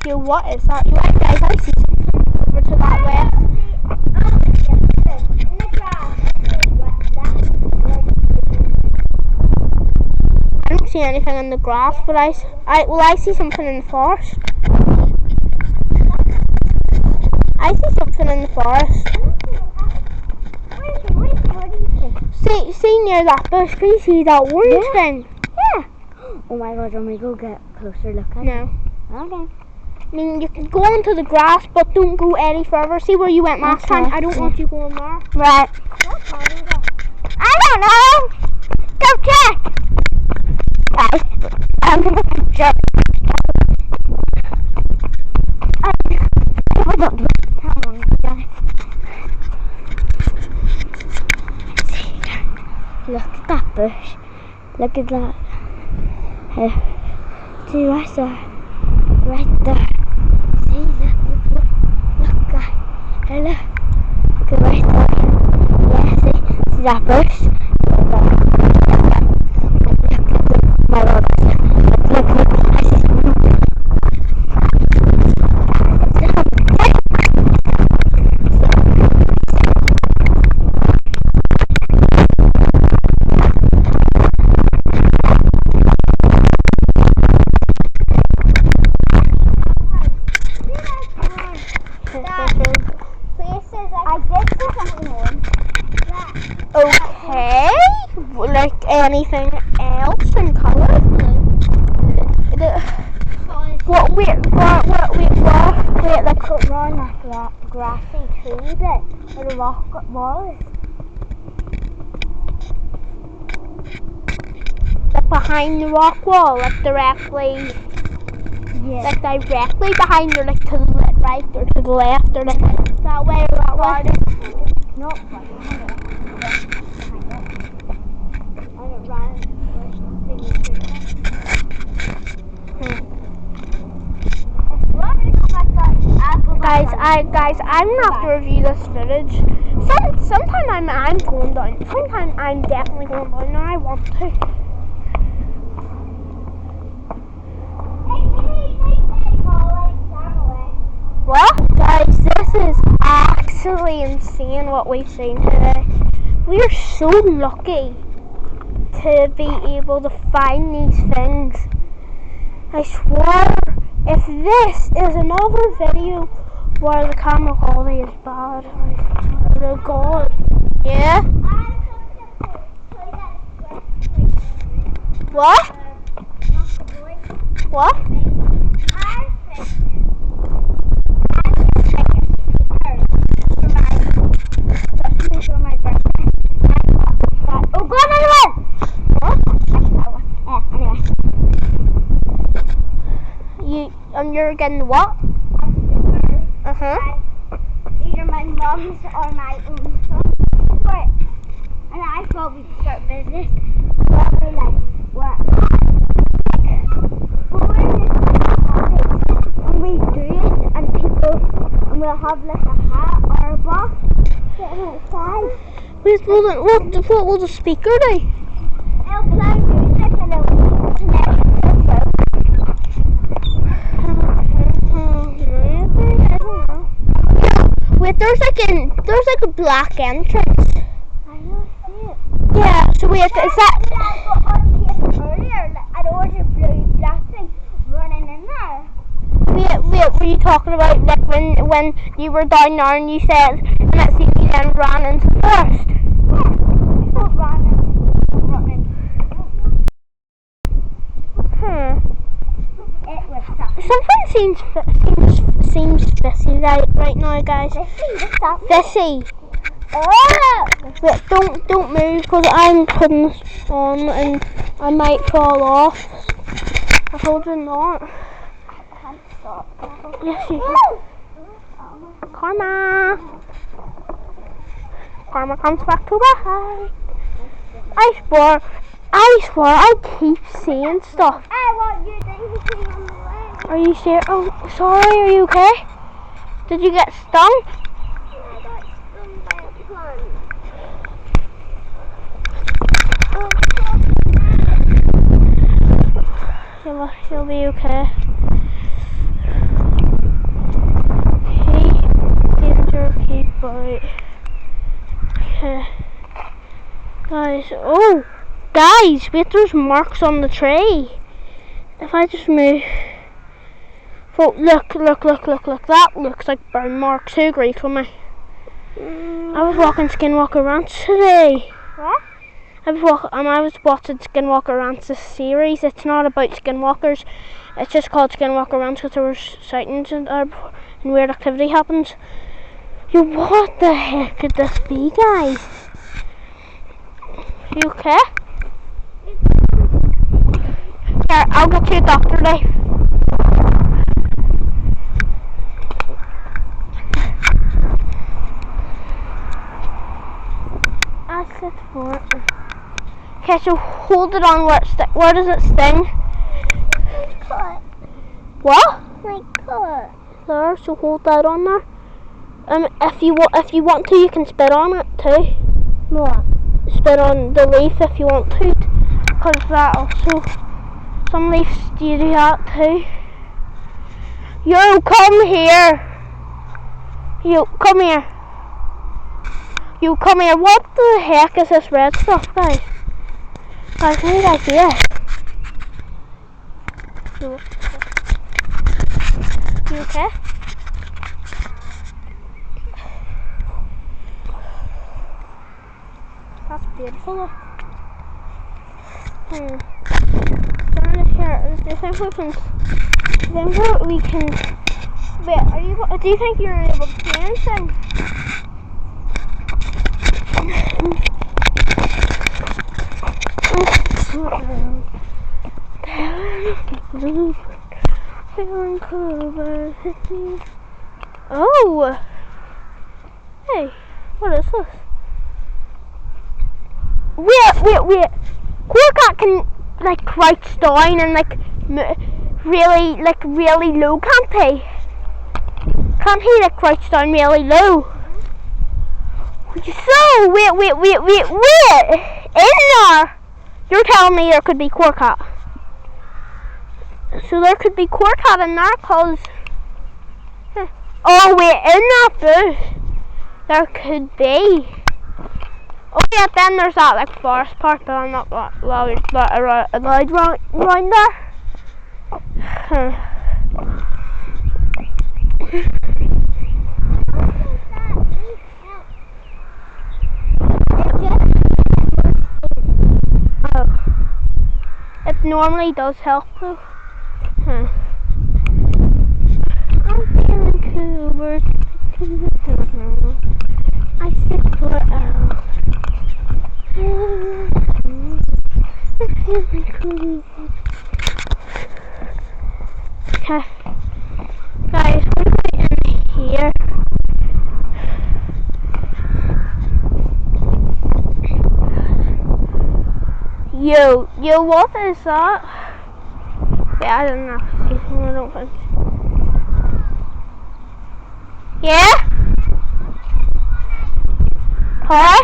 you. What is that? You right, guys? I see something over to that left. In the grass. I don't see anything in the grass, but I see something in the forest. I see something in the forest. See near that bush. Can you see that orange thing? Yeah. Oh my god, can we go get a closer look at it? No. Okay. I mean, you can go into the grass, but don't go any further. See where you went last time? I don't want you going there. Right. I don't know. Go check. Guys, I'm gonna picture. Don't do it. Come on, guys. Look at that bush. Look at that. See right there. Right there. See, look, guys. Hey, look. Look right there. Yeah, see that bush? My lord. Look, I see something. Okay. Like anything else in colour? What? Wait, like around that grassy tree bit where the rock was. Like behind the rock wall, like directly. Yeah. Like directly behind, or like to the right or to the left, or like that way or that way. No. Guys, I'm gonna have to review this footage. Sometime I'm going down. Sometime I'm definitely going down. Now I want to. What? Guys, this is actually insane what we've seen today. We are so lucky to be able to find these things. I swear, if this is another video where the camera quality is bad, I swear to God. Yeah? What? What? Oh, go another one! You're getting what? Either my mum's or my own son. And I thought we'd start business where we and we do it and people and we'll have like a hat or a box sitting outside. Wait, what will the speaker do? It'll play music and it'll connect to the phone. Wait, there's like a black entrance. I don't see it. Yeah, so wait, is that? Earlier, an orange blue black thing running in there. Wait, were you talking about like when you were down there and you said, and that see me then ran into the forest? Running. It was Something seems fishy right now, guys. Fishy. Oh! Wait, don't move, because I'm putting this on and I might fall off. I told you not. I can't stop. Yes, you can. Karma comes back to life. I swear, I keep seeing stuff. I want you to see on the way. Are you serious? Oh, sorry, are you okay? Did you get stung? I got stung by a plant. You'll be okay. wait. Okay. Guys, wait, there's marks on the tree. If I just move. Oh, look. That looks like burn marks. Who agrees with me? I was walking Skinwalker Ranch today. What? I was watching Skinwalker Ranch's series. It's not about skinwalkers. It's just called Skinwalker Ranch because there were sightings and weird activity happens. Yo, what the heck could this be, guys? You okay? Here, I'll get you a doctor now. Ask it for it. Okay, so hold it on where does it sting? Cut. What? My cut. There, so hold that on there. If you want to, you can spit on it too. What? Spit on the leaf if you want to, because that also, some leaves do that too. Yo, come here. You come here. What the heck is this red stuff, guys? Guys, what did I hear? You okay? That's beautiful. Look. Down here, do you think we can? Wait, do you think you're able to do anything? Oh! Hey, what is this? Wait. CapCut can like crouch down and like really low, can't he? Can't he like crouch down really low? So wait. In there, you're telling me there could be CapCut. So there could be CapCut in there, cause. Oh wait, in that booth, there could be. Oh yeah, then there's that like forest part, but I'm not allowed round there. It normally does help though. I'm feeling cool, I stick for out. I'm feeling cool. Okay. Guys, we're in here. Yo, what is that? Yeah, I don't know. I don't think. Yeah? Huh?